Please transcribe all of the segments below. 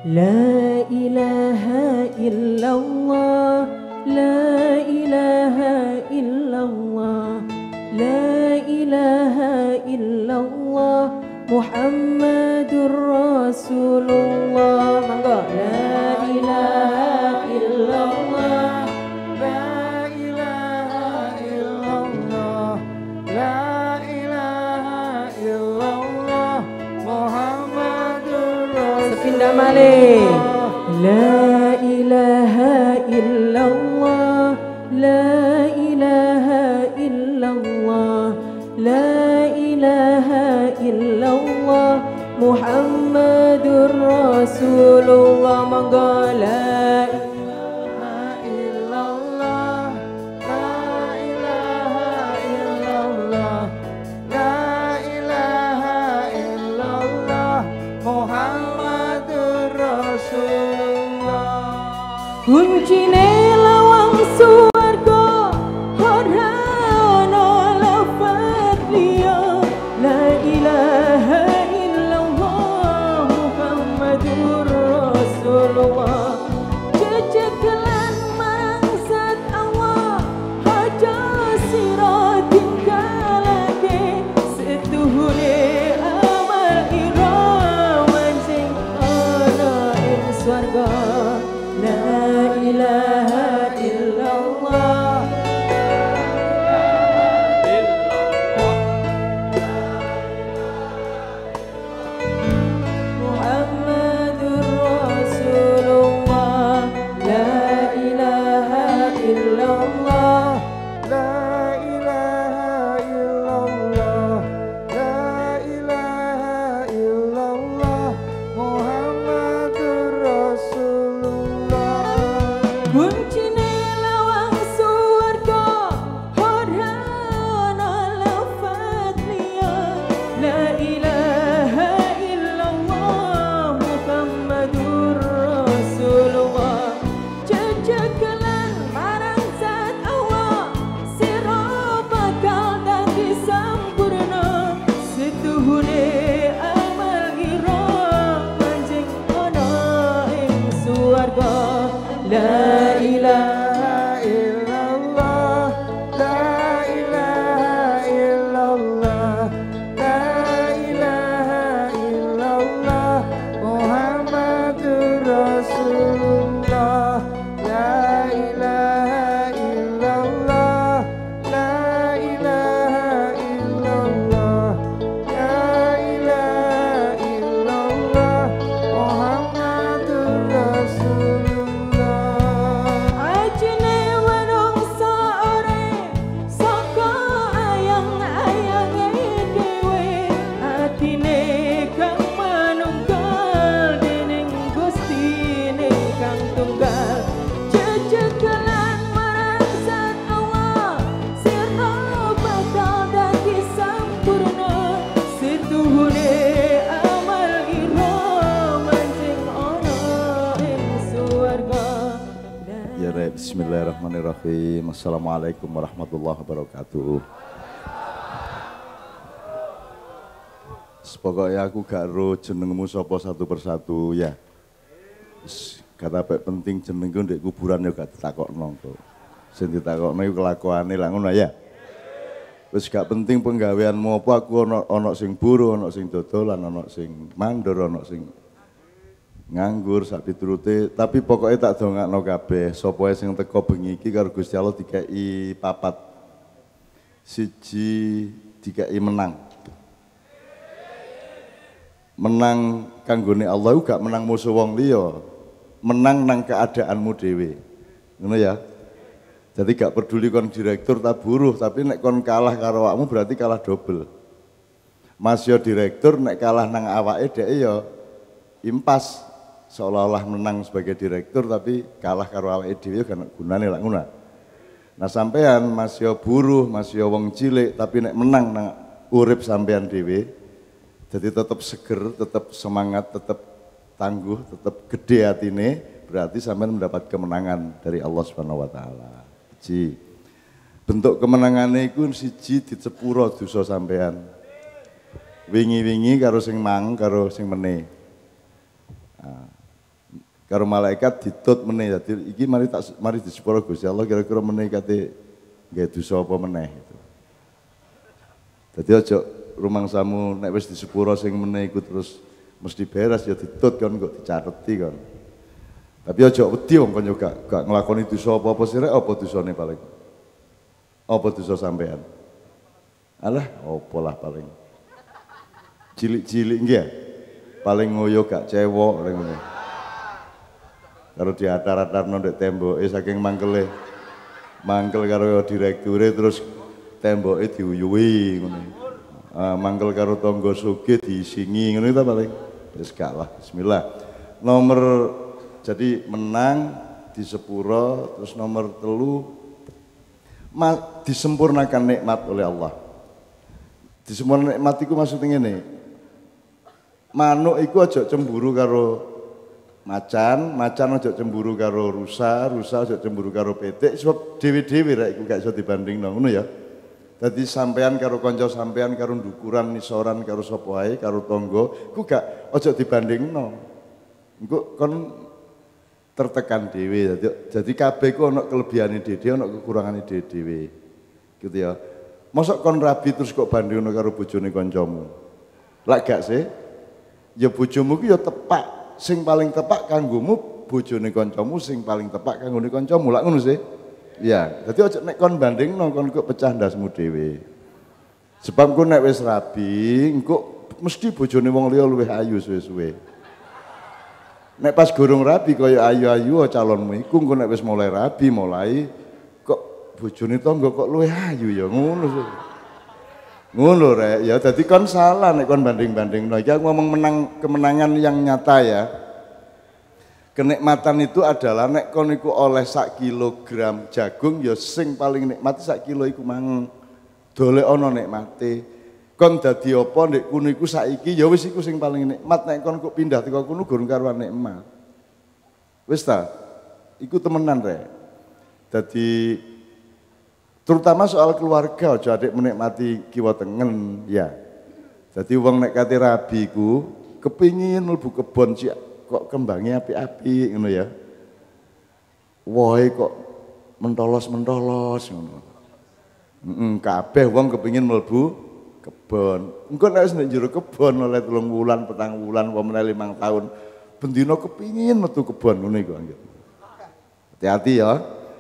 La ilaha illallah, la ilaha illallah, la ilaha illallah, Muhammadur Rasulullah. Mangga. La ilaha illallah, La ilaha illallah, la ilaha illallah, Muhammadur Rasulullah. Sepindah malih. La ilaha illallah, la ilaha illallah, la ilaha illallah, Muhammadur Rasulullah. Mangga. La La illallah, la ilaha illallah, la ilaha illallah, Muhammadur Rasulullah. kuncine lawang suwarga ora ana lafaz liya. La ilaha illallah, Muhammadur Rasulullah. Jejeglan marang zat Allah, haja sira tinggalake setuhune amal iraman sing ana ing swarga. La ilaha illallah, Muhammadur Rasulullah. La ilaha illallah, La ilaha illallah, la ilaha illallah, Muhammadur Rasulullah. kuncine lawang surga ora ana lafaz liya. La ilaha illallah, Muhammadur Rasulullah. Jejeglan marang zat Allah, sira bakal dadi sampurna setuhune amal iraman sing ana ing swarga. La ilaha illallah, la ilaha illallah, la ilaha illallah, Muhammadur Rasulullah. La ilaha illallah, la ilaha illallah, la ilaha illallah, Muhammadur Rasulullah. ajine manungsa ore saka ayang-ayange dhewe, atine kang manunggal dening Gustine kang tunggal. Jejeglan marang zat Allah, sira bakal dadi sampurna setuhune amal iraman sing ana ing swarga. Ya Reb, bismillahirrahmanirrahim. Assalamualaikum warahmatullahi wabarakatuh. Pokoknya aku gak ro jenengmu sapa satu persatu ya. Kata pek penting jenengku ndek kuburan ya gak ditakokno kok. Sing ditakokno iku kelakuane lah ngono ya. Wis gak penting penggaweanmu apa, aku ana sing buruh, ana sing dodolan, ana sing mandor, ana sing nganggur sak piturute, tapi pokoknya tak dongakno kabeh sapa wae sing teko bengi iki karo Gusti Allah dikei papat. Siji dikei menang. Menang kanggone Allah iku gak menang musuh wong liya. Menang nang keadaanmu dhewe. Ngono ya. Jadi gak peduli kon direktur ta buruh, tapi nek kon kalah karo awakmu berarti kalah double. Mas yo direktur nek kalah nang awake dhek ya impas. Seolah-olah menang sebagai direktur tapi kalah karo awake dhewe kan gunane lak ngono. Nah sampean masih buruh, masih wong cilik tapi nek menang nang urip sampean dhewe jadi tetap seger, tetap semangat, tetap tangguh, tetap gede atine, berarti sampean mendapat kemenangan dari Allah Subhanahu wa taala. Ji. Bentuk kemenangane iku siji dicepuro dosa sampean. Wingi-wingi karo sing mang karo sing meneh. Nah, karo malaikat ditut meneh. Dadi iki mari disepuro Gusti Allah kira-kira meneh kate nggih dosa apa meneh gitu. Dadi aja rumangsamu nek wis disepuro sing meneh iku terus mesti beres ya ditut kan kok dicateti kan. Tapi aja wedi wong kon yo gak nglakoni dosa apa-apa sih rek, apa dosane paling? Apa dosa sampean? Alah, apa lah paling. Cilik-cilik nggih. Paling ngoyo gak cewek paling ngono. Karo diatar-atarno ndek temboke saking mangkele. Mangkel karo direkture terus temboke diuyuhi ngono. Mangkel karo tangga sugih diisingi ngono ta paling. Wis gak lah, bismillah. Nomor jadi menang di sepuro, terus nomor 3 disempurnakan nikmat oleh Allah. Disempurnakan nikmat itu maksudnya ini, manuk iku aja cemburu karo macan aja cemburu karo rusa aja cemburu karo petik, sebab dewe-dewe rek iku gak iso dibandingno ngono ya. Dadi sampean karo kanca sampean karo ndukuran nisoran karo sapa wae karo tangga iku gak aja dibandingno. Engko kon tertekan dhewe. Jadi kabeh ku ana kelebihane dhewe, ana kekurangane dhewe. Gitu ya. Mosok kon rabi terus kok bandingno karo bojone kancamu. Lak gak sih? Ya bojomu ku ya tepak, sing paling tepak kanggomu bojone kancamu, sing paling tepak kanggone kancamu. Lak ngono sih? Ya, dadi aja nek kon bandingno kon kok pecah ndasmu dhewe. Sebab ku nek wis rabi, engko mesti bojone wong liya luwih ayu suwe-suwe. Nek pas gorong rabi kaya ayu-ayu calonmu iku engko nek wis mulai rabi mulai kok bojone tangga kok luwih ayu ya ngono sih. Ngono rek ya dadi kon salah nek kon banding-bandingno. Iki aku ngomong kemenangan yang nyata ya. Kenikmatan itu adalah nek kon iku oleh 1 kilogram jagung ya sing paling nikmati 1 kilo iku mang dolek ana nikmate. Kon dadi apa ndek kono iku saiki ya wis iku sing paling nikmat, nek kon kok pindah teko kono gurung karuan nikmat. Wis ta? Iku temenan rek. Dadi terutama soal keluarga aja adik menikmati kiwa tengen ya. Dadi wong nek kate rabi ku kepingin mlebu kebon kok kembangnya api-api ngono ya. Wohe kok mentolos-mentolos ngono. Kabeh wong kepingin mlebu kebon. Engko nek wis nek jero kebon oleh 3 wulan, 4 wulan, apa meneh 5 tahun, bendina kepingin metu kebon ngono iku anggit. Hati-hati ya.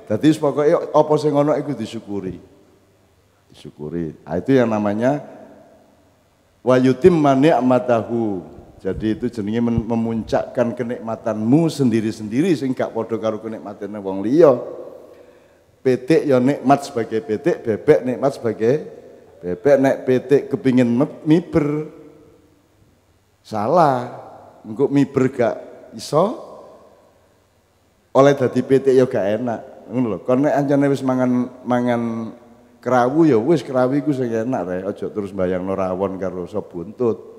Dadi pokoke apa sing ana iku disyukuri. Disyukuri. Nah, itu yang namanya wa yutimma ni'matahu. Jadi itu jenenge memuncakkan kenikmatanmu sendiri-sendiri sing gak padha karo kenikmatane wong liya. Petik ya nikmat sebagai petik, bebek nikmat sebagai bebek. Nek petik kepingin miber salah. Engko miber gak iso oleh dadi petik ya gak enak. Ngono lho. Kon nek anjane wis mangan krawu ya wis krawu iku sing enak rek. Aja terus bayangno rawon karo sop buntut.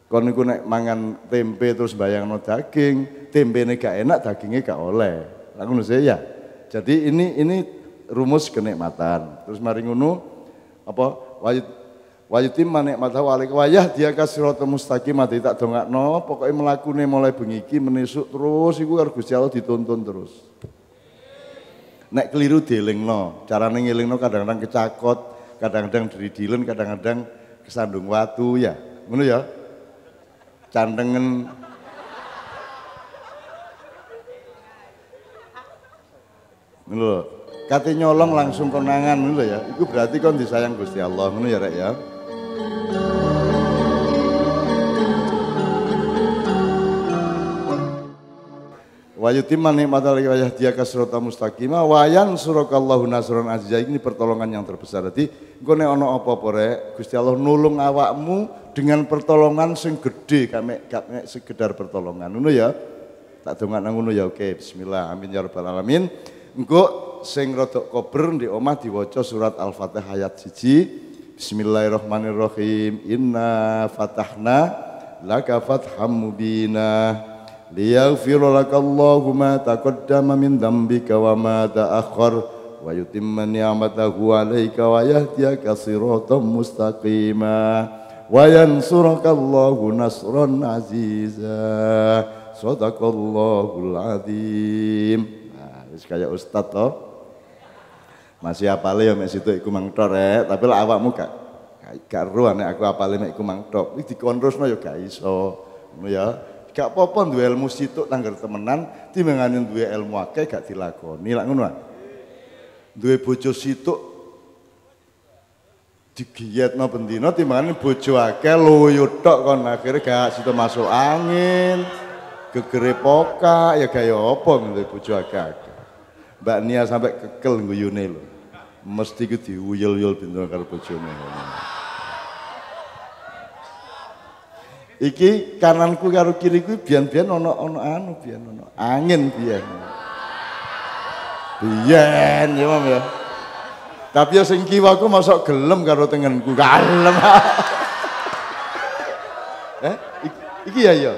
Kon niku nek mangan tempe terus bayangno daging, tempene gak enak, dagingnya gak oleh. Lah ngono sih ya. Jadi ini rumus kenikmatan. Terus mari ngono apa wajitim nikmatahu alaika wa yahdiyaka siratal mustaqim tak dongakno pokoke mlakune mulai bengi iki menisuk terus iku karo Gusti Allah dituntun terus. Nek keliru dielingno, carane ngelingno kadang-kadang kecakot, kadang-kadang diridilen, kadang-kadang kesandung watu ya. Ngono ya. Cantengen ngono lho. Kate nyolong langsung konangan ngono lho ya. Iku berarti kon disayang Gusti Allah ngono ya rek ya. Wa yutimma ni'matahu wa yahdiyaka siratal mustaqim wa yansurukallahu nasran azizah. Ini pertolongan yang terbesar. Dadi engko nek ana apa-apa rek, Gusti Allah nulung awakmu dengan pertolongan sing gede, gak mek sekedar pertolongan. Ngono ya. Tak dongakno ngono ya. Oke, bismillah. Amin ya rabbal alamin. Engko sing rada kober di omah diwaca surat Al-Fatihah ayat 1. Bismillahirrahmanirrahim. Inna fatahna laka fatham mubina. Liyaghfira lakallahu ma taqaddama min dhanbika wa ma ta'akhkhar wa yutimma ni'matahu 'alaika wa yahdiyaka siratan mustaqima wa yansurukallahu nasran aziza. Shadaqallahul azim. Nah, wis kaya ustaz to. Masih apale ya mek situ iku mang tok rek, tapi lek awakmu gak ero nek aku apale mek iku mang tok. Iki dikonrosno ya gak iso. Ngono ya. Gak apa-apa duwe ilmu situk tangger temenan, timbangane duwe ilmu akeh gak dilakoni. Lak ngono ah. Duwe bojo situk digiyetno bendina timbangane bojo akeh loyo tok kon akhire gak situ masuk angin. Gegere poka ya gaya apa duwe bojo akeh. Mbak Nia sampai kekel guyune lho. Mesti ku diuyul-uyul bendina karo bojone. Iki kananku karo kiriku biyen-biyen ana anu biyen ana angin biyen. Biyen ya Mam ya. Tapi ya sing kiwaku mosok gelem karo tengenku, kalem. Iki ya ya.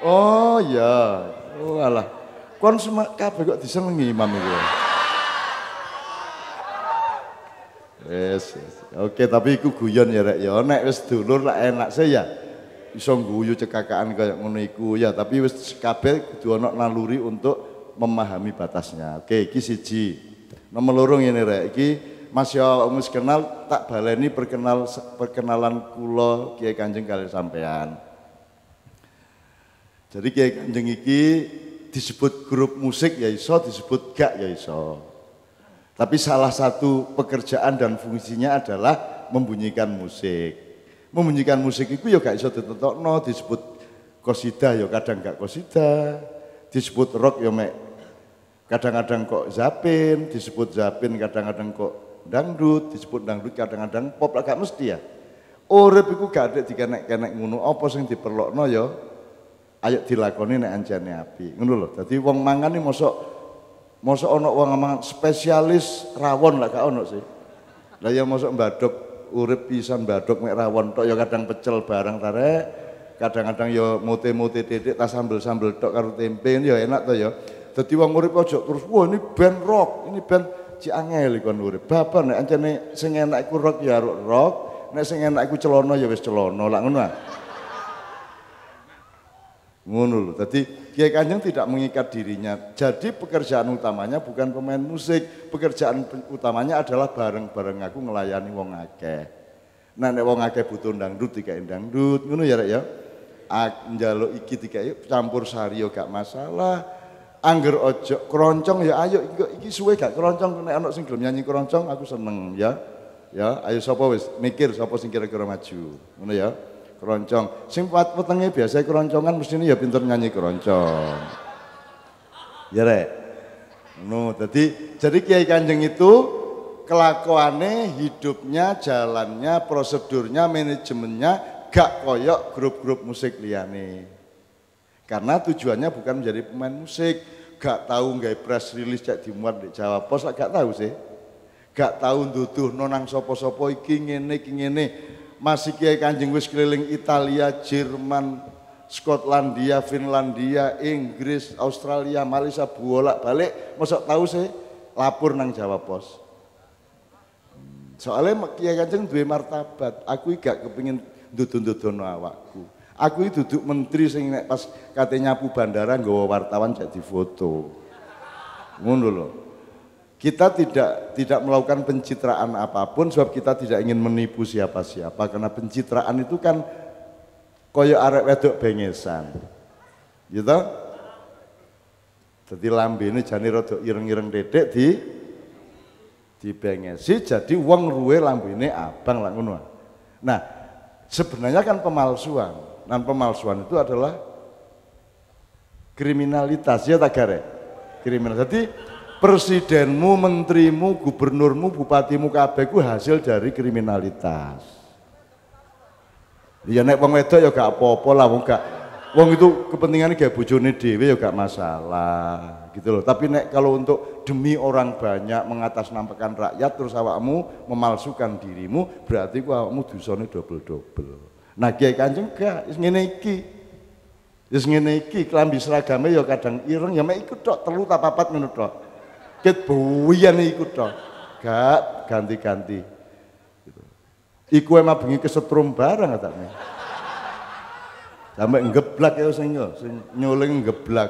Oh ya. Oh alah. Kon kabeh kok disenengi Imam iki. Yes. Oke, tapi iku guyon ya rek ya. Nek wis dulur lak enak sih ya. Iso guyu cekakaan kaya ngono iku ya, tapi wis kabeh kudu ana naluri untuk memahami batasnya. Oke, iki siji. Nomor loro ngene rek, iki Mas ya wis kenal tak baleni perkenalan kula Kiai Kanjeng kali sampean. Jadi Kiai Kanjeng iki disebut grup musik ya iso, disebut gak ya iso. Tapi salah satu pekerjaan dan fungsinya adalah membunyikan musik. Membunyikan musik itu ya gak iso ditetokno, disebut qasidah ya kadang gak qasidah, disebut rock ya mek kadang-kadang kok zapin, disebut zapin kadang-kadang kok dangdut, disebut dangdut kadang-kadang pop lah gak mesti ya. Urip iku gak ada dikenek-kenek ngono, apa sing diperlokno ya ayo dilakoni nek anjane api. Ngono lho. Dadi wong mangan iki mosok ana wong mangan spesialis rawon lah gak ono sih. Lah ya mosok mbadok urip pisan mbadok mek rawon tok ya kadang pecel barang tarek. Kadang-kadang ya mote-mote titik tas sambel-sambel tok karo tempe ya enak to ya. Dadi wong urip aja terus wah ini band rock, ini band Ciangel kon urip. Bapak nek ancene sing enak iku rock ya rock, nek sing enak iku celana ya wis celana lah ngono ah. Ngono lho. Dadi Kiai Kanjeng tidak mengikat dirinya. Jadi pekerjaan utamanya bukan pemain musik, pekerjaan utamanya adalah bareng-bareng aku ngelayani wong akeh. Nah nek wong akeh butuh dangdut dikai dangdut, ngono ya rek ya. Njaluk iki dikai campur sari yo gak masalah. Angger ojo keroncong ya ayo iki suwe gak keroncong nek ana sing gelem nyanyi keroncong aku seneng ya. Ya, ayo sapa wis mikir sapa sing kira-kira maju. Ngono ya. Keroncong. Sing wetenge biasa keroncongan mestine ya pinter nyanyi keroncong. Ya rek. No, jadi Kiai Kanjeng itu kelakuannya, hidupnya, jalannya, prosedurnya, manajemennya gak koyok grup-grup musik liyane. Karena tujuannya bukan menjadi pemain musik, gak tahu nggak press release cek dimuat di Jawa Pos lah gak tahu sih. Gak tahu nduduh nonang sopo-sopo iki ngene. Masih Kiai Kanjeng wis keliling Italia, Jerman, Skotlandia, Finlandia, Inggris, Australia, Malaysia bolak-balik, mosok tahu sih lapor nang Jawa Pos. Soalnya Kiai Kanjeng duwe martabat, aku gak kepingin ndudun-ndudono awakku. Aku iki duduk menteri sing nek pas kate nyapu bandara nggawa wartawan jadi foto. Ngono lho. Kita tidak melakukan pencitraan apapun sebab kita tidak ingin menipu siapa-siapa karena pencitraan itu kan koyo arek wedok bengesan. Gitu? Jadi lambene jane rada ireng-ireng dedek dibengesi jadi wong ruwe lambene abang lah ngono. Nah, sebenarnya kan pemalsuan. Dan pemalsuan itu adalah kriminalitas ya tak garek. Kriminal. Jadi presidenmu, menterimu, gubernurmu, bupatimu kabeh ku hasil dari kriminalitas. Ya nek wong wedok ya gak apa-apa lah wong itu kepentingannya gak bojone dhewe ya gak masalah gitu loh. Tapi nek kalau untuk demi orang banyak mengatasnamakan rakyat terus awakmu memalsukan dirimu berarti ku awakmu dosane double-double. Nah Kiai Kanjeng gak wis ngene iki. Wis ngene iki klambi seragame ya kadang ireng ya mek ikut tok 3 ta 4 ngono tok. Ket buyan ikut tok. Gak ganti-ganti. Gitu. Iku emang bengi kesetrum barang katanya. Sampai ngeblak ya sing nyuling ngeblak.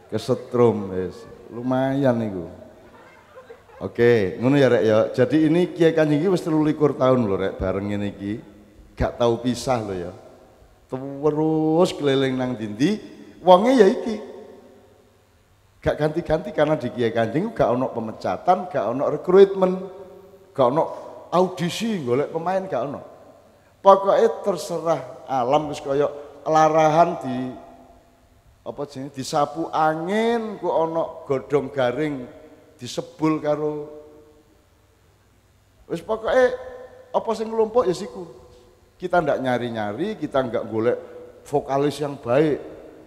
Kesetrum wis. Lumayan niku. Oke, ngono ya rek ya. Jadi ini Kiai Kanjeng iki wis 23 tahun lho rek bareng ngene iki. Gak tahu pisah lho ya. Terus keliling nang dindi, wonge ya iki. Gak ganti-ganti karena di Kiai Kanjeng gak ono pemecatan, gak ono rekrutmen, gak ono audisi golek pemain gak ono. Pokoknya terserah alam wis kaya larahan di apa jenenge disapu angin ku ono godhong garing disebul karo wis pokoknya apa sing nglumpuk ya siku. Kita ndak nyari-nyari, kita nggak golek vokalis yang baik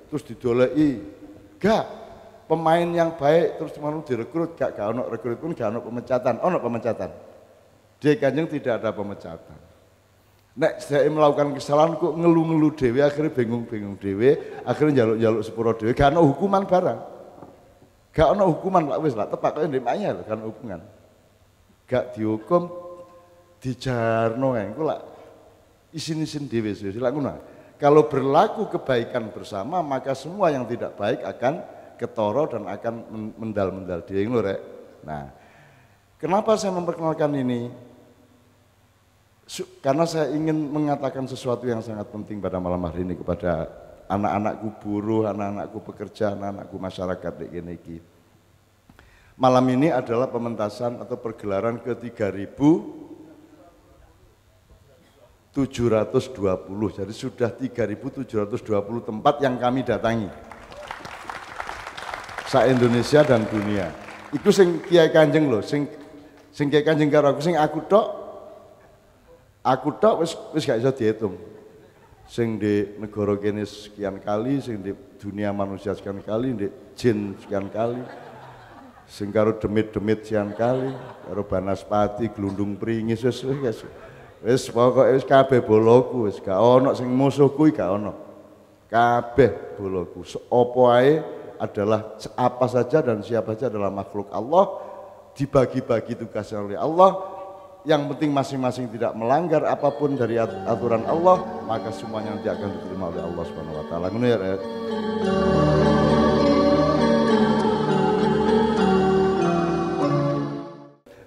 terus didoleki. Gak, pemain yang baik terus mau direkrut gak ono rekrutmen, gak ono pemecatan. Ono pemecatan. Di Kanjeng tidak ada pemecatan. Nek saya melakukan kesalahan kok ngeluh-ngeluh dhewe akhirnya bingung-bingung dhewe, akhirnya njaluk-njaluk sepuro dhewe, gak ono hukuman barang. Gak ono hukuman lah wis lah tepak kaya ndek maya kan hukuman. Gak dihukum dijarno kae engko lak isin-isin dhewe sila ngono. Kalau berlaku kebaikan bersama maka semua yang tidak baik akan ketoro dan akan mendal-mendal dhewe ngono rek. Nah, kenapa saya memperkenalkan ini? Karena saya ingin mengatakan sesuatu yang sangat penting pada malam hari ini kepada anak-anakku buruh, anak-anakku pekerja, anak-anakku masyarakat di Geneki. Malam ini adalah pementasan atau pergelaran ke 3.720, jadi sudah 3.720 tempat yang kami datangi. Se-Indonesia dan dunia. Iku sing Kiai Kanjeng loh, sing Kiai Kanjeng karo aku, sing aku tok wis gak iso dihitung. Sing di negara kene sekian kali, sing di dunia manusia sekian kali, di jin sekian kali, sing karo demit-demit sekian kali, karo banaspati, glundung pringis wis pokoke wis kabeh boloku, wis gak ono sing musuhku gak ono. Kabeh boloku. Apa ae adalah apa saja dan siapa saja adalah makhluk Allah, dibagi-bagi tugasnya oleh Allah. Yang penting masing-masing tidak melanggar apapun dari aturan Allah, maka semuanya nanti akan diterima oleh Allah Subhanahu wa taala. Ngono ya, Rek.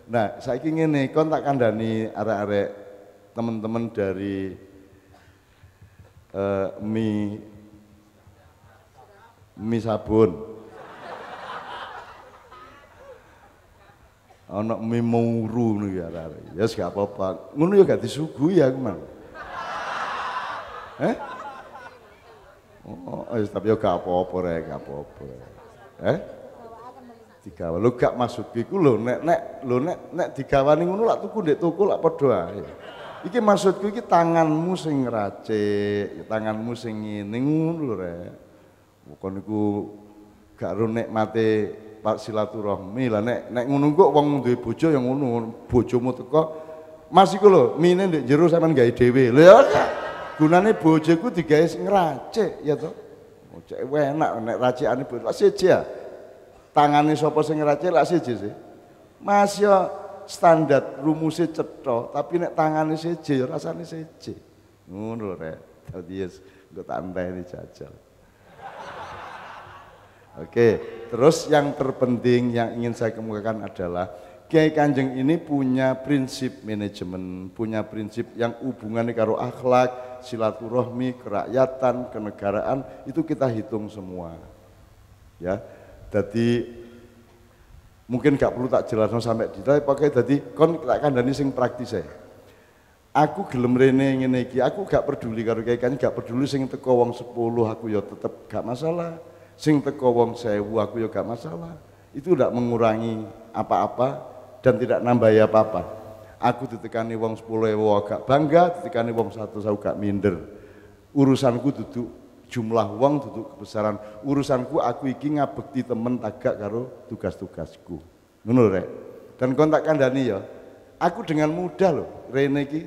Nah, saiki ngene, kon tak kandhani arek-arek teman-teman dari mie sabun. Ana mie muru ngono ya arek. Ya gak apa-apa. Ngono ya gak disuguhi aku mang. Oh, tapi ya gak apa-apa rek, gak apa-apa. Digawa. Lho gak maksudku iku lho nek digawani ngono lak tuku ndek toko lak padha ae. Iki maksudku iki tanganmu sing ngracik, tanganmu sing ngene ngono lho rek. Bukan iku gak ro nikmate Pak silaturahmi lah nek ngono kok wong duwe bojo yang ngono, bojomu teko Mas iku lho mine ndek jero sampean gawe dhewe. Lho ya gunane bojoku digawe sing ngracik ya to. Cek enak nek racikane bojo siji ya. Tangane sapa sing ngracik lak siji sih. Mas ya standar rumuse cetha, tapi nek tangane siji ya rasane siji. Ngono lho rek. Dadi yes engko tak enteni jajal. Oke, terus yang terpenting yang ingin saya kemukakan adalah Kiai Kanjeng ini punya prinsip manajemen, punya prinsip yang hubungannya karo akhlak, silaturahmi, kerakyatan, kenegaraan, itu kita hitung semua. Ya, jadi mungkin gak perlu tak jelaskan sampai detail, pakai jadi kon tak kandhani sing praktis ya. Aku gelem rene ngene iki, aku gak peduli karo Kiai Kanjeng, gak peduli sing teko wong 10 aku ya tetep gak masalah. Sing teko wong 1000 aku ya gak masalah. Itu tidak mengurangi apa-apa dan tidak nambahi apa-apa. Aku ditekani wong 10.000 agak bangga, ditekani wong 100 aku gak minder. Urusanku duduk jumlah wong, duduk kebesaran. Urusanku aku iki ngabekti temen tagak karo tugas-tugasku. Ngono rek. Dan kon tak kandhani ya. Aku dengan mudah loh rene iki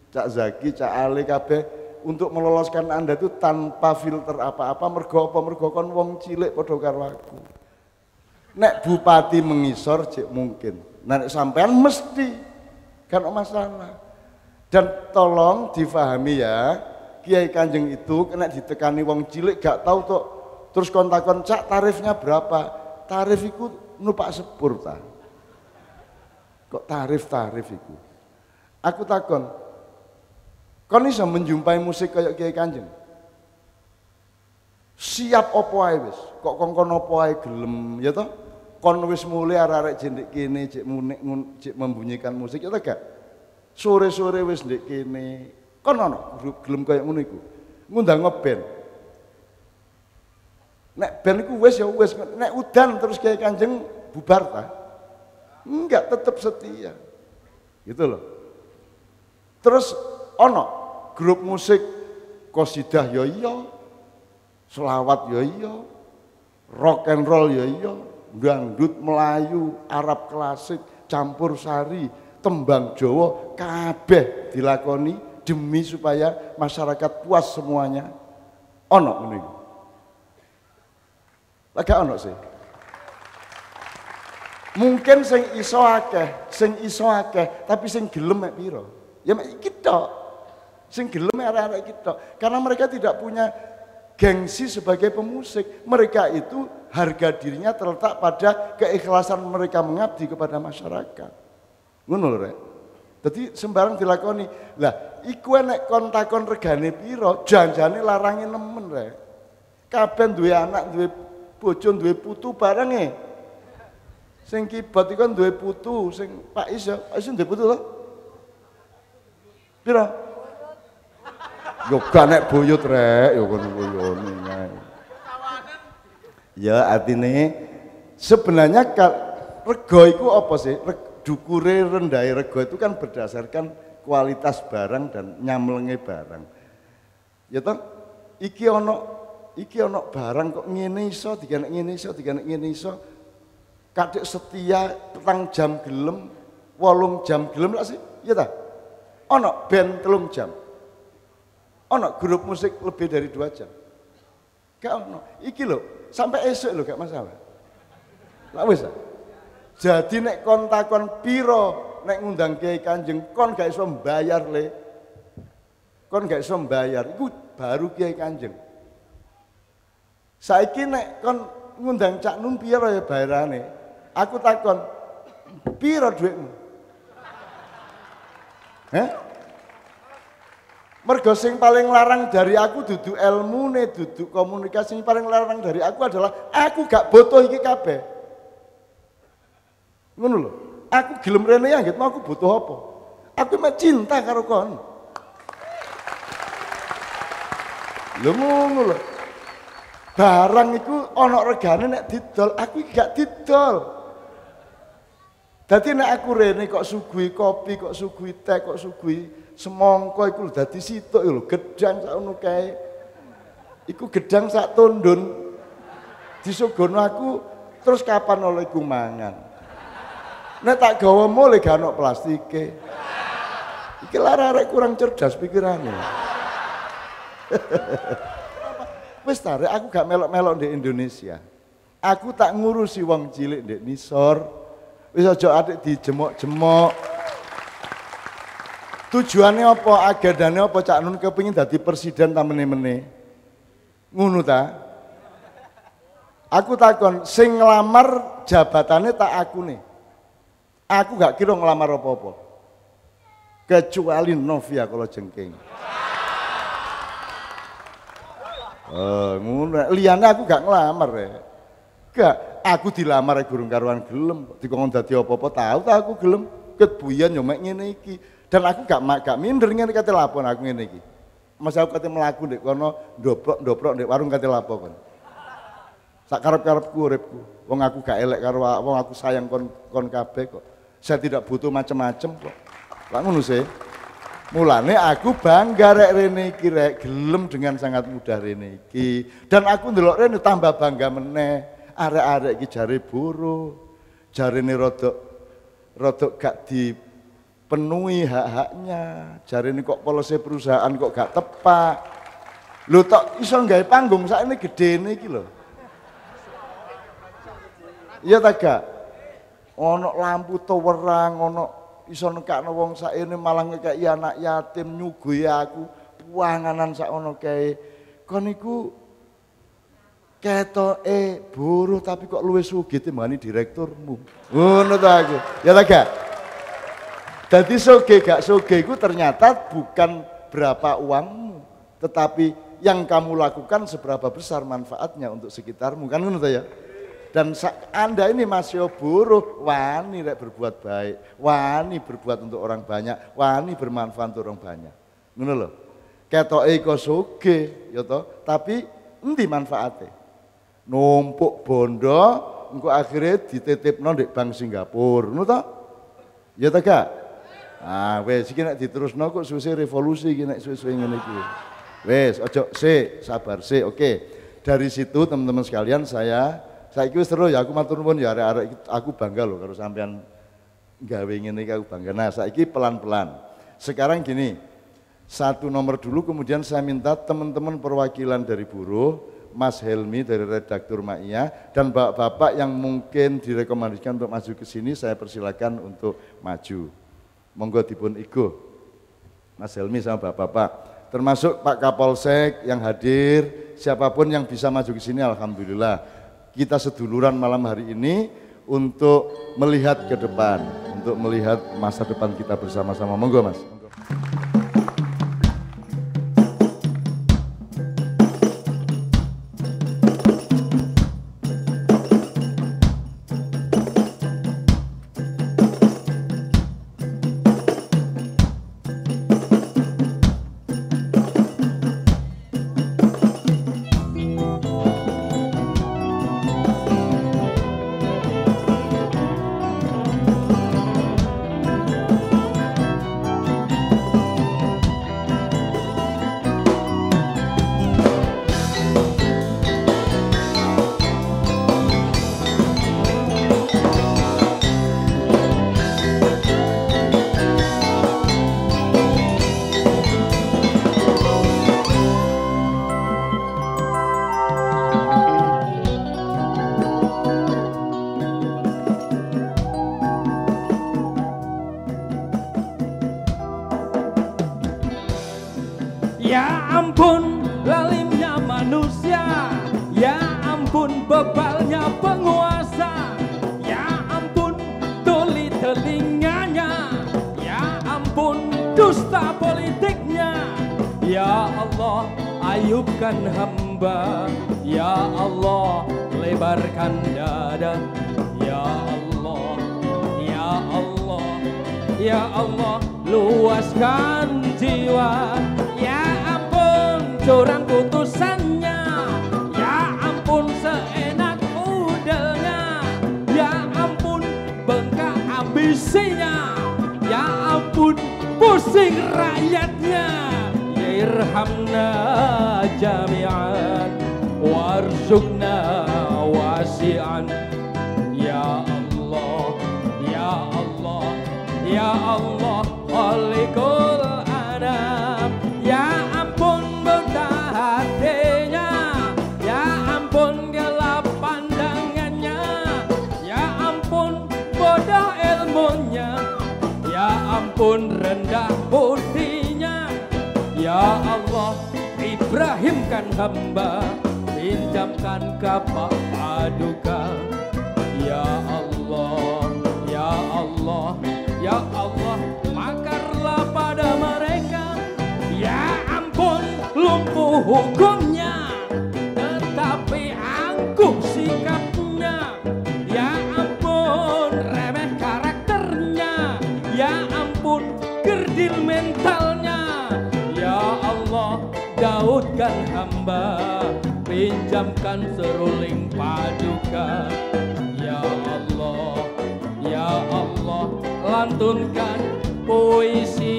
Cak Zaki, Cak Ali kabeh untuk meloloskan Anda itu tanpa filter apa-apa, mergo kon wong cilik padha karo aku. Nek bupati mengisor cek mungkin, nek sampean mesti kan masalah. Dan tolong difahami ya, Kiai Kanjeng itu kena ditekani wong cilik gak tahu tuh, terus kontakon cak tarifnya berapa? Tarif itu numpak sepur ta. Kok tarif itu? Aku takon, kon iso menjumpai musik kayak Kiai Kanjeng? Siap opo ae wis, kok kongkon opo ae gelem ya toh? Kon wis mulai arek-arek jendek kene cek membunyikan musik ya toh gak? Sore-sore wis ndek kene. Kon ono grup gelem kaya ngono iku. Ngundang ngeband. Nek band iku wis ya wis, nek udan terus Kiai Kanjeng bubar ta? Enggak, tetap setia. Gitu loh. Terus ono grup musik qasidah ya iya, selawat ya iya, rock and roll ya iya, dangdut Melayu, Arab klasik, campur sari, tembang Jawa kabeh dilakoni demi supaya masyarakat puas semuanya. Ono ngene iki. Lagi ono sih. Mungkin sing iso akeh, tapi sing gelem mek pira? Ya mek iki tok. Sing gelem arek-arek iki tok. Karena mereka tidak punya gengsi sebagai pemusik. Mereka itu harga dirinya terletak pada keikhlasan mereka mengabdi kepada masyarakat. Ngono lho, Rek. Dadi sembarang dilakoni. Lah, iku nek kon takon regane pira, janjane larange nemen, Rek. Kabeh duwe anak, duwe bojo, duwe putu barenge. Sing kibot iku duwe putu, sing Pak Is ya, Pak Is duwe putu to? Pira? Yo gak nek boyot, Rek, yo kono boyone ae. Ya artine sebenarnya rego iku apa sih? Dukure rendahe rego itu kan berdasarkan kualitas barang dan nyamlenge barang. Ya toh, iki ono barang kok ngene iso, diganek ngene iso. Kadek setia petang jam gelem, 8 jam gelem lah sih, iya ta? Ono band 3 jam, ono grup musik lebih dari 2 jam, gak ono. Iki lho, sampai esok lho gak masalah. Lah wis. Jadi nek kon takon piro nek ngundang Kiai Kanjeng, kon gak iso mbayar le, kon gak iso mbayar, iku baru Kiai Kanjeng. Saiki nek kon ngundang Cak Nun piro ya bayarane? Aku takon, piro duitmu? Mergo sing paling larang dari aku duduk ilmune, duduk komunikasi, paling larang dari aku adalah aku gak butuh iki kabeh. Ngono lho. Aku gelem rene ya, gitu aku butuh apa? Aku mah cinta karo kon. Lho ngono lho. Barang iku ana regane nek didol, aku gak didol. Dadi nek aku rene kok suguhi kopi, kok suguhi teh, kok suguhi semangka iku lho dadi situk lho, gedang sakmono kae. Iku gedang sak tondon. Disugono aku terus kapan oleh iku mangan. Nek tak gawa mule gak ono plastike. Iki arek kurang cerdas pikirane. Wis ta, aku gak melok-melok di Indonesia. Aku tak ngurusi wong cilik ndek nisor. Wis aja atik dijemok-jemok. Tujuannya apa? Agendane apa Cak Nun kepengin dadi presiden ta meneh-meneh. Ngono ta? Aku takon sing nglamar jabatane tak akune. Aku gak kira ngelamar apa-apa. Kecuali Novia kalau jengking. Ngono, liyane aku gak ngelamar ya. Gak, aku dilamar gurung karuan gelem, dikongkon dadi apa-apa tahu ta aku gelem, kebuyan yo mek ngene iki. Dan aku gak minder ngene kate lapon aku ngene iki. Mas aku kate mlaku ndek kono ndoprok ndek warung kate lapon. Sak karep-karepku uripku. Wong aku gak elek karo wong aku sayang kon kabeh kok. Saya tidak butuh macam-macam kok. Lah ngono sih. Mulane aku bangga rek rene iki rek gelem dengan sangat mudah rene iki. Dan aku ndelok rene tambah bangga meneh. Arek-arek iki jare buruh. Jarene rodok gak dipenuhi hak-haknya. Jarene kok polisi perusahaan kok gak tepak. Lho tok iso nggawe panggung sakjane gedene iki lho. Iya ta gak? Ono lampu towerang, ono iso nekakno wong saene malah ngekeki anak yatim nyugui aku panganan sakono kae. Kon niku ketoke buruh tapi kok luwih sugih timbangane direkturmu. Ngono to aku. Ya ta gak? Dadi sugih gak sugih iku ternyata bukan berapa uangmu, tetapi yang kamu lakukan seberapa besar manfaatnya untuk sekitarmu. Kan ngono to ya? Dan Anda ini masih buruh, wani rek berbuat baik, wani berbuat untuk orang banyak, wani bermanfaat untuk orang banyak. Ngono lho. Ketoke kok sugih ya toh, tapi endi manfaate? Numpuk bondo, engko akhirnya dititipno ndek Bank Singapura, ngono toh? Ya ta gak? Ah wis iki nek diterusno kok suwe revolusi iki nek suwe-suwe ngene iki. Wis ojo sabar oke. Dari situ teman-teman sekalian saiki wis terus ya aku matur nuwun ya arek-arek aku bangga loh karo sampean gawe ngene iki aku bangga. Nah, saiki pelan-pelan. Sekarang gini, satu nomor dulu kemudian saya minta teman-teman perwakilan dari buruh, Mas Helmi dari redaktur Ma'iyah dan bapak-bapak yang mungkin direkomendasikan untuk maju ke sini saya persilakan untuk maju. Monggo dipun igo. Mas Helmi sama bapak-bapak, termasuk Pak Kapolsek yang hadir, siapapun yang bisa maju ke sini alhamdulillah. Kita seduluran malam hari ini untuk melihat ke depan, untuk melihat masa depan kita bersama-sama. Monggo Mas. Monggo. Ya ampun lalimnya manusia, ya ampun bebalnya penguasa, ya ampun tuli telinganya, ya ampun dusta politiknya. Ya Allah ayubkan hamba, ya Allah lebarkan dada, ya Allah, ya Allah, ya Allah luaskan jiwa. Ya ampun curang putusannya, ya ampun seenak udelnya, ya ampun bengkak ambisinya, ya ampun pusing rakyatnya. Ya irhamna jami'an warzuqna wasi'an. Ya Allah, ya Allah, ya Allah khaliqul anam. Ya ampun buta hatinya, ya ampun gelap pandangannya, ya ampun bodoh ilmunya, ya ampun rendah budinya. Ya Allah Ibrahimkan hamba, pinjamkan kapak paduka. Ya Allah, ya Allah, ya Allah makarlah pada mereka. Ya ampun lumpuh hukumnya, tetapi angkuh sikapnya. Ya ampun remeh karakternya, ya ampun kerdil mentalnya. Ya Allah daudkan hamba, pinjamkan seruling paduka. Ya Allah, ya Allah lantunkan puisi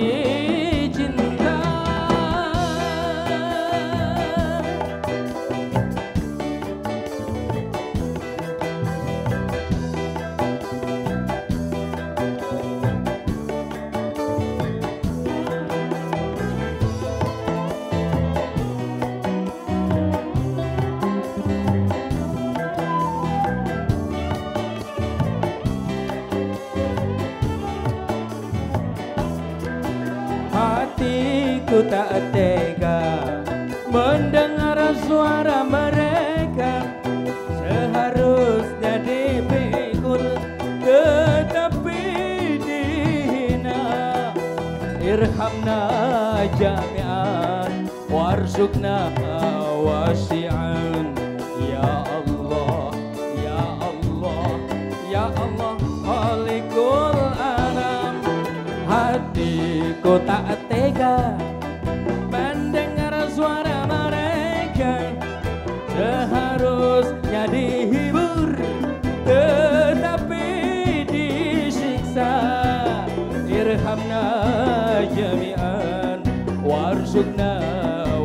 cinta. hatiku tak tega mendengar suara mereka. Seharusnya dipikul tetapi dihina. Irhamna jami'an warzuqna wasi'an. Ya Allah, ya Allah, ya Allah, Khaliqul Anam. Hatiku tak tega mendengar suara mereka. Seharusnya dihibur tetapi disiksa. Irhamna jami'an warzuqna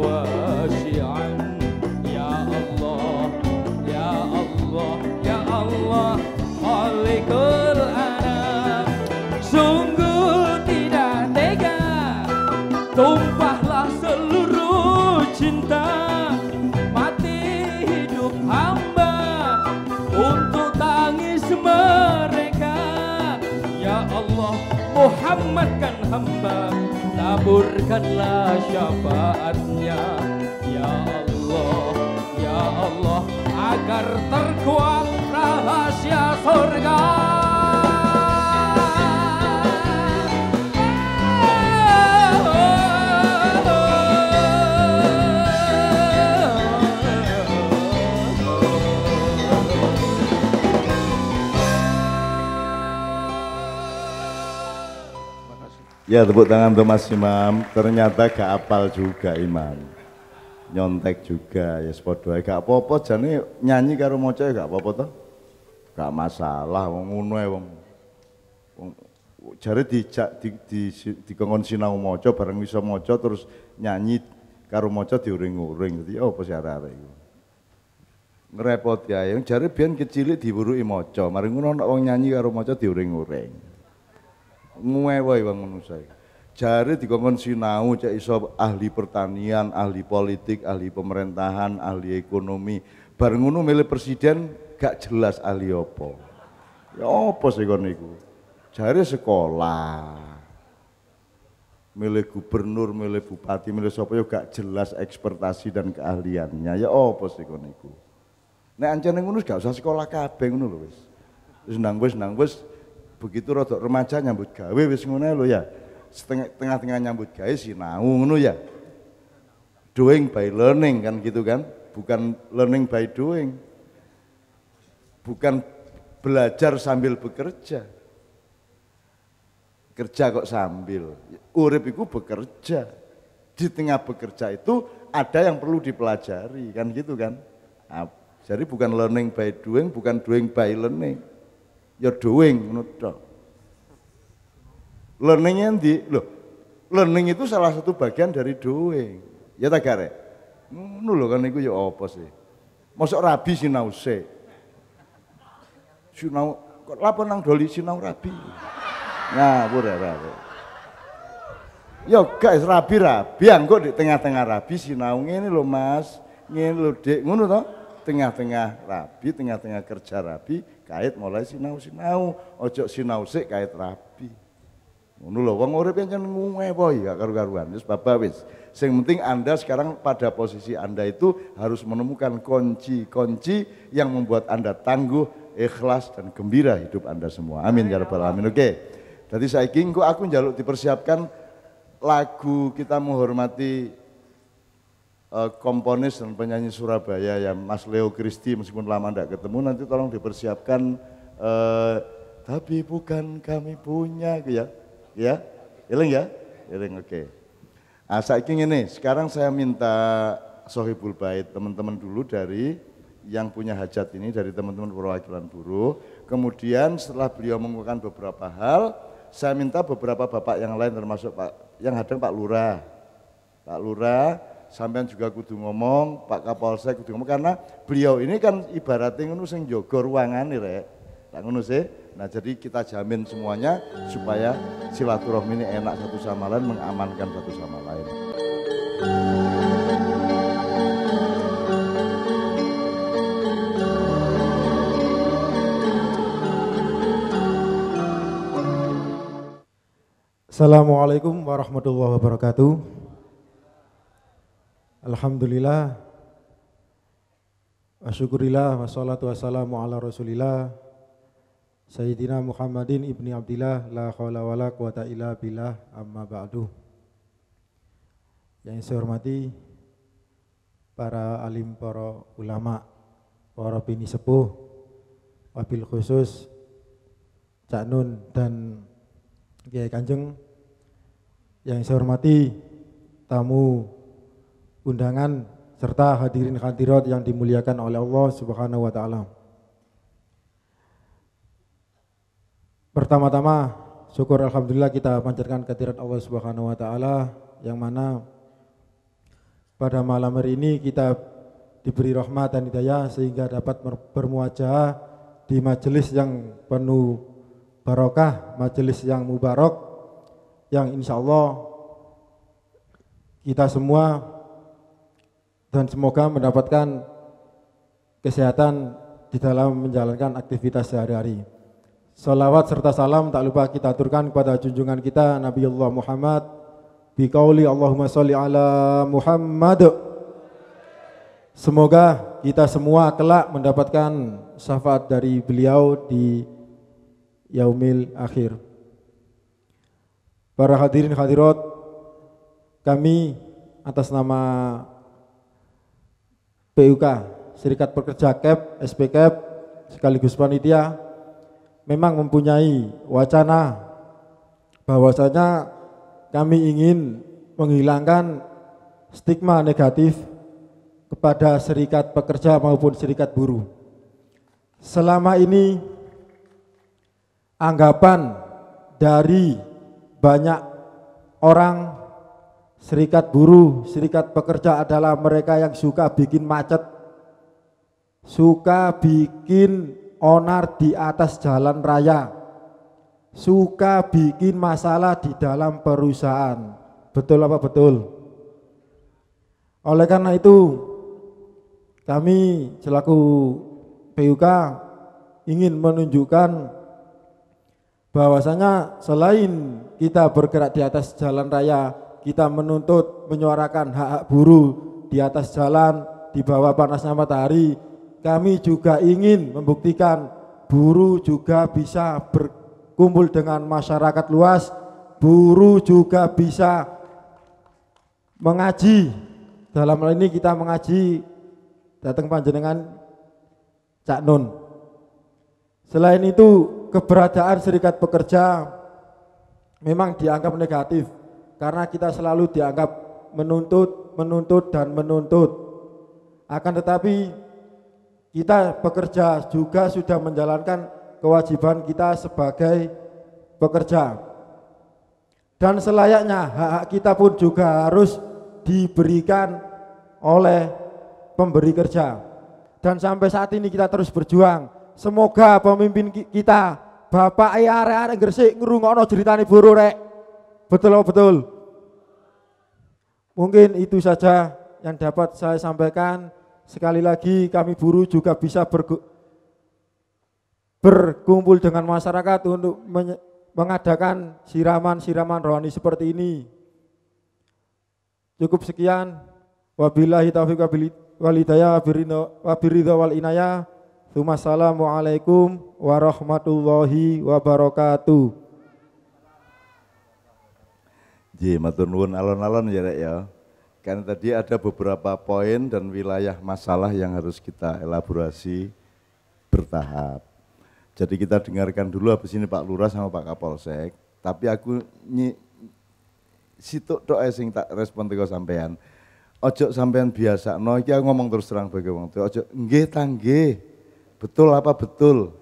wasi'an. Ya Allah, ya Allah, ya Allah, Khaliqul Anam. Sungguh tidak tega, tumpahlah seluruh cinta, mati hidup hamba untuk tangis mereka. Ya Allah, Muhammadkan hamba, taburkanlah syafaatnya. Ya Allah, ya Allah, agar terkuat rahasia surga. Ya, tepuk tangan untuk Mas Imam. Ternyata gak apal juga Imam, nyontek juga ya sepodo ae gak apa-apa. Jane nyanyi karo maca gak apa-apa toh, gak masalah. Wong ngono ae wong jare dikongkon sinau maca bareng iso maca terus nyanyi karo maca diuring-uring. Dadi apa sih arek-arek iku ngrepoti ae. Jare biyen kecilik diwuruki maca, mari ngono nek wong nyanyi karo maca diuring-uring. Nguwe-we wong manusa. Jare dikongkon sinau cek iso ahli pertanian, ahli politik, ahli pemerintahan, ahli ekonomi. Bareng ngono milih presiden gak jelas ahli apa. Ya apa sih kon niku? Jare sekolah. Milih gubernur, milih bupati, milih sapa ya gak jelas ekspertasi dan keahliannya. Ya apa sih kon niku? Nek ancene ngono gak usah sekolah kabeh ngono lho wis. Wis nang wis begitu rodok remaja nyambut gawe wis ngono lho ya. Tengah-tengah nyambut gawe sinau ngono ya. Doing by learning kan gitu kan, bukan learning by doing. Bukan belajar sambil bekerja. Kerja kok sambil. Urip iku bekerja. Di tengah bekerja itu ada yang perlu dipelajari kan gitu kan. Nah, jadi bukan learning by doing, bukan doing by learning. Ya doing ngono tok. Learning-nya ndi? Loh, learning itu salah satu bagian dari doing. Ya ta gare? Ngono lho kan niku ya apa sih? Mosok rabi sinau sik. Sinau kok lapor nang doli sinau rabi. Nah, pura. Ya guys, rabi angko di tengah-tengah rabi sinau ngene lho Mas. Ngene lho Dik, ngono to? Tengah-tengah rabi, tengah-tengah kerja rabi, kait mulai sinau-sinau, ojo sinau sik kait rabi. Ngono lho wong urip pancen nguwe ya karu-karuan. Wis baba wis. Sing penting Anda sekarang pada posisi Anda itu harus menemukan kunci-kunci yang membuat Anda tangguh, ikhlas dan gembira hidup Anda semua. Amin ya rabbal alamin. Oke. Jadi saiki engko aku njaluk dipersiapkan lagu kita menghormati komponis dan penyanyi Surabaya ya Mas Leo Christy, meskipun lama tidak ketemu, nanti tolong dipersiapkan tapi bukan kami punya ya eling oke. Nah saiki ngene, sekarang saya minta Sohibul Bait teman-teman dulu dari yang punya hajat ini, dari teman-teman perwakilan buruh. Kemudian setelah beliau mengungkapkan beberapa hal, saya minta beberapa bapak yang lain termasuk Pak yang hadang Pak Lurah sampean juga kudu ngomong, Pak Kapolsek kudu ngomong, karena beliau ini kan ibaratnya ngono sing jaga ruangane rek. Tak ngono sih. Nah, jadi kita jamin semuanya supaya silaturahmi ini enak satu sama lain, mengamankan satu sama lain. Assalamualaikum warahmatullahi wabarakatuh. Alhamdulillah wa syukurillah wassalatu wassalamu ala rasulillah Sayyidina Muhammadin ibni Abdillah la khawla wa la quwata illa billah amma ba'du. Yang saya hormati para alim, para ulama, para bini sepuh, wabil khusus Cak Nun dan Kiai Kanjeng. Yang saya hormati tamu undangan serta hadirin hadirat yang dimuliakan oleh Allah Subhanahu wa taala. Pertama-tama syukur alhamdulillah kita panjatkan kehadirat Allah Subhanahu wa taala yang mana pada malam hari ini kita diberi rahmat dan hidayah sehingga dapat bermuajah di majelis yang penuh barokah, majelis yang mubarak, yang insya Allah kita semua dan semoga mendapatkan kesehatan di dalam menjalankan aktivitas sehari-hari. Salawat serta salam tak lupa kita aturkan kepada junjungan kita Nabiullah Muhammad biqauli Allahumma sholli ala Muhammad. Semoga kita semua kelak mendapatkan syafaat dari beliau di yaumil akhir. Para hadirin hadirat, kami atas nama PUK Serikat Pekerja KEP, SPKEP sekaligus panitia memang mempunyai wacana bahwasanya kami ingin menghilangkan stigma negatif kepada serikat pekerja maupun serikat buruh. Selama ini anggapan dari banyak orang serikat buruh, serikat pekerja adalah mereka yang suka bikin macet, suka bikin onar di atas jalan raya, suka bikin masalah di dalam perusahaan. Betul apa betul? Oleh karena itu kami selaku PUK ingin menunjukkan bahwasanya selain kita bergerak di atas jalan raya, kita menuntut menyuarakan hak-hak buruh di atas jalan di bawah panasnya matahari, kami juga ingin membuktikan buruh juga bisa berkumpul dengan masyarakat luas, buruh juga bisa mengaji. Dalam hal ini kita mengaji datang panjenengan Cak Nun. Selain itu keberadaan serikat pekerja memang dianggap negatif karena kita selalu dianggap menuntut dan menuntut. Akan tetapi kita bekerja juga sudah menjalankan kewajiban kita sebagai pekerja. Dan selayaknya hak-hak kita pun juga harus diberikan oleh pemberi kerja. Dan sampai saat ini kita terus berjuang. Semoga pemimpin kita Bapak arek-arek Gresik ngrungokno ceritane buruh rek. Betul. Mungkin itu saja yang dapat saya sampaikan. Sekali lagi kami buruh juga bisa berkumpul dengan masyarakat untuk mengadakan siraman rohani seperti ini. Cukup sekian. Wabillahi taufiq wal hidayah wabiridha wal inayah. Assalamualaikum warahmatullahi wabarakatuh. Matur nuwun alon-alon ya Rek ya. Kan tadi ada beberapa poin dan wilayah masalah yang harus kita elaborasi bertahap. Jadi kita dengarkan dulu habis ini Pak Lurah sama Pak Kapolsek. Tapi aku situk tok sing tak respon teko sampean. Ojo sampean biasa, no iki aku ngomong terus terang bagi wong tuwa. Ojo nggih ta nggih. Betul apa betul?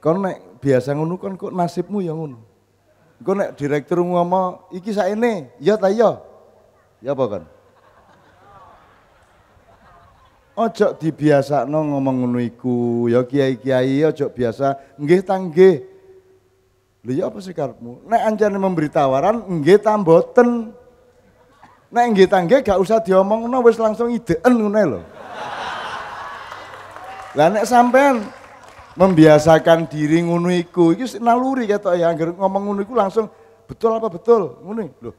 Kon nek biasa ngono kon kok nasibmu ya ngono. Engko nek direktur ngomong iki saene, ya ta ya. Ya apa kan? Ojo dibiasakno ngomong ngono iku, ya kiai-kiai ojo biasa nggih ta nggih. Lha ya apa sih karepmu? Nek anjane memberi tawaran nggih ta mboten. Nek nggih ta nggih gak usah diomongno wis langsung ideen ngene lho. Lah nek sampean membiasakan diri ngono iku iki naluri ketok ya anggere ngomong ngono iku langsung betul apa betul? Ngono lho.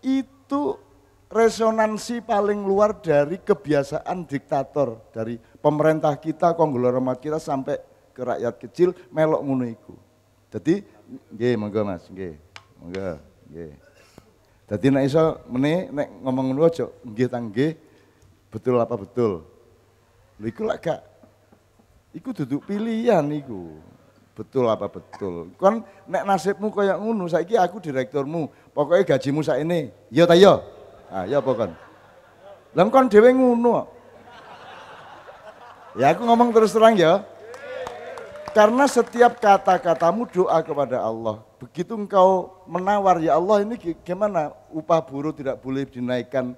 Itu resonansi paling luar dari kebiasaan diktator, dari pemerintah kita, konglomerat kita sampai ke rakyat kecil melok ngono iku. Dadi nggih monggo Mas, nggih. Monggo, nggih. Dadi nek iso meneh nek ngomong ngono aja nggih ta nggih, betul apa betul. Lha iku lak gak iku duduk pilihan iku. Betul apa betul. Kon nek nasibmu kaya ngono, saiki aku direkturmu, pokoknya gajimu saene. Ya ta ya? Ah, ya apa kon? Lah kon dhewe ngono. Ya aku ngomong terus terang ya. Karena setiap kata-katamu doa kepada Allah. Begitu engkau menawar, ya Allah ini gimana upah buruh tidak boleh dinaikkan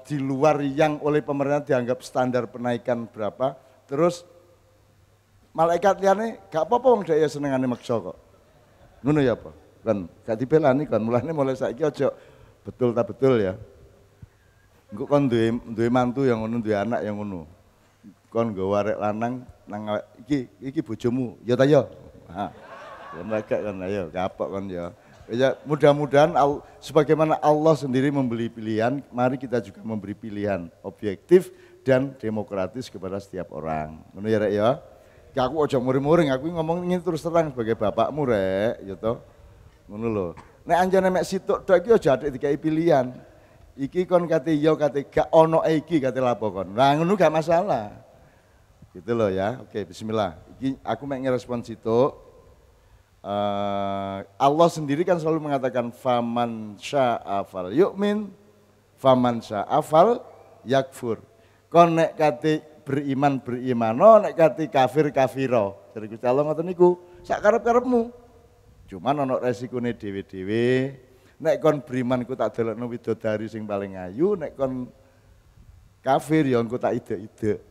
di luar yang oleh pemerintah dianggap standar penaikan berapa. Terus malaikat liane gak apa-apa wong dhek ya senengane maksa kok. Ngono ya apa? Kan gak dibelani kan mulane mulai saiki aja betul tak betul ya. Engko kon duwe mantu yang ngono, duwe anak yang ngono. Kon nggawa arek lanang nang iki bojomu, ya ta ya. Ha. Ya mereka kan ayo kapok kan ya. Ya mudah-mudahan sebagaimana Allah sendiri memberi pilihan, mari kita juga memberi pilihan objektif dan demokratis kepada setiap orang. Ngono ya Rek ya. Ya aku aja muring-muring, aku ngomong ini terus terang sebagai bapakmu Rek, ya toh. Ngono lho. Nek anjane mek sitok tok iki aja atik dikai pilihan. Iki kon kate iya kate gak ono iki kate lapo kon. Lah ngono gak masalah. Gitu loh ya. Oke, bismillah. Iki aku mek ngerespon sitok. Allah sendiri kan selalu mengatakan faman syaa fal yu'min faman syaa fal yakfur. Kon nek kate beriman berimano, nek kate kafir kafiro. Jadi Gusti Allah ngoten niku, sak karep-karepmu. Cuman ana resikone dhewe-dhewe. Nek kon beriman ku tak delokno widodari sing paling ayu, nek kon kafir ya engko tak ide-ide.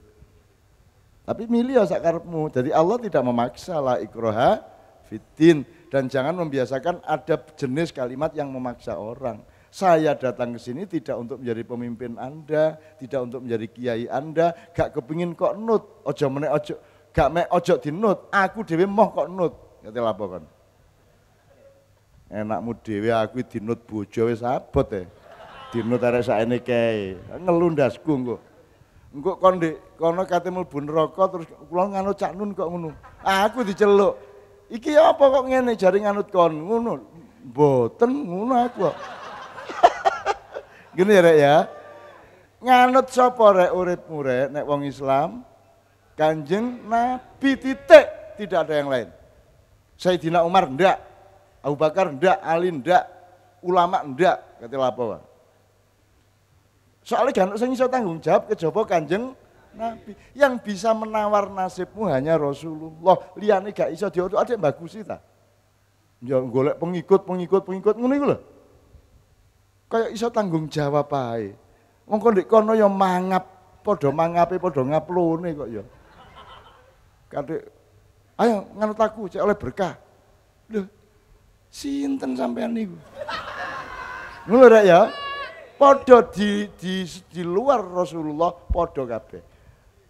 Tapi milih ya sak karepmu. Jadi Allah tidak memaksa la ikraha fiddin dan jangan membiasakan ada jenis kalimat yang memaksa orang. Saya datang ke sini tidak untuk menjadi pemimpin Anda, tidak untuk menjadi kiai Anda, gak kepingin kok nut, ojo meneh ojo, gak mek ojo dinut, aku dhewe moh kok nut. Ngerti lapo kon? Enakmu dhewe aku dinut bojo wis abot e. Dinut arek sakene kae, ngelundasku engko. Engko kon ndek kono kate mlebu neraka terus kula nganut Cak Nun kok ngono. Aku diceluk. Iki apa kok ngene jare nganut kon ngono. Mboten ngono aku kok. Gini ya Rek ya. Nganut sapa rek uripmu rek nek wong Islam? Kanjeng Nabi titik, tidak ada yang lain. Sayyidina Umar ndak, Abu Bakar ndak, Ali ndak, ulama ndak, kate lapo wae. Soalnya gak sing iso tanggung jawab kejaba Kanjeng Nabi. Yang bisa menawar nasibmu hanya Rasulullah. Liyane gak iso dioto adek bagusi ta. Ya golek pengikut ngono iku lho. Kayak iso tanggung jawab ae. Wong kok ndek kono ya mangap, padha mangape padha ngaplone kok ya. Kadek ayo nganut aku cek oleh berkah. Lho, sinten sampean niku? Ngono rek ya. Podo di luar Rasulullah podo kabeh.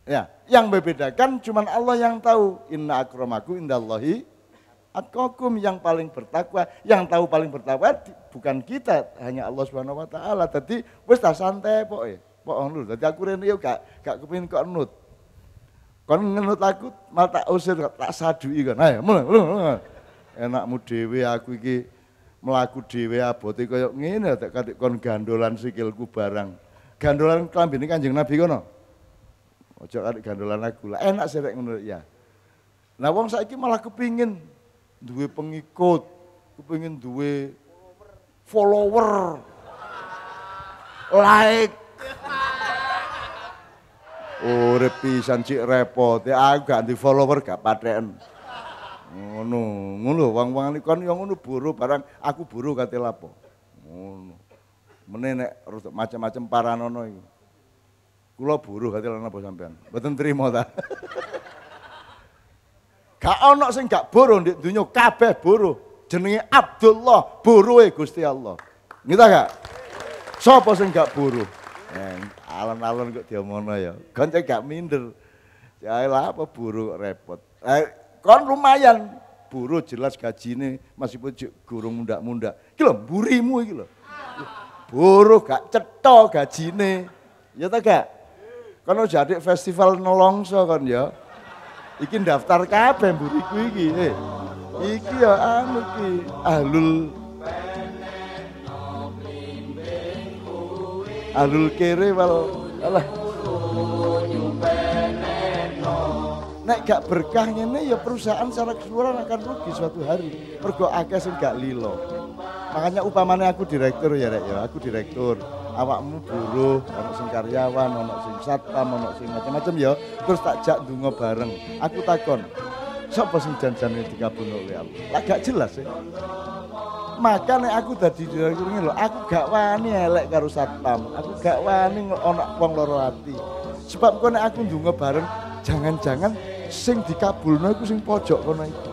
Ya, yang membedakan cuman Allah yang tahu. Inna akramakum indallahi atqakum, yang paling bertakwa, yang tahu paling bertakwa bukan kita, hanya Allah Subhanahu wa taala. Dadi wis ta santai pokoke. Pok ngono. Dadi aku rene yo gak kepengin kok nut. Kon ngenut aku malah tak usir tak sadui kan. Ayo mulai. Enakmu dhewe aku iki melaku dhewe abote kaya ngene tak kadek kon gandolan sikilku barang. Gandolan klambine Kanjeng Nabi kono. Aja kadek gandolan aku lah. Enak sih rek ngono ya. Nah wong saiki malah kepingin duwe pengikut, kepingin duwe follower. Like. Urip pisan cik repot. Ya aku gak di follower gak paten. Ngono wong-wong kon yo ngono buruh barang aku buruh kate lapo. Ngono. Meneh nek macam-macam paranono iku. Kula buruh kate lan apa sampean? Mboten trimo ta. Gak ono sing gak buruh ndek donya kabeh buruh. Jenenge Abdullah, buruhe Gusti Allah. Ngerti gak? Sapa sing gak buruh? Alon-alon kok diomongno ya. Kon gak minder. Ya lah apa buruh repot. Kon lumayan buruh jelas gajine masih gurung mundak-mundak. Iki lho mburimu iki lho. Buruh gak cetha gajine. Ya ta gak? Kono jadi festival nelongso kan ya. Iki daftar kabeh mburiku iki. Iki ya anu iki ahlul kere wal alah. Nek gak berkah ngene ya perusahaan secara keseluruhan akan rugi suatu hari. Mergo akeh sing gak lilo. Makanya upamane aku direktur ya Rek ya, aku direktur. Awakmu buruh, ono sing karyawan, ono sing satpam, ono sing macam-macam ya. Terus tak jak ndonga bareng. Aku takon, sapa sing janjane dikabulno oleh Allah? Lah gak jelas ya. Maka nek aku dadi direktur ngene lho, aku gak wani elek karo satpam. Aku gak wani ono wong loro ati. Sebab kok nek aku ndonga bareng, jangan-jangan sing dikabulno iku sing pojok kono iku.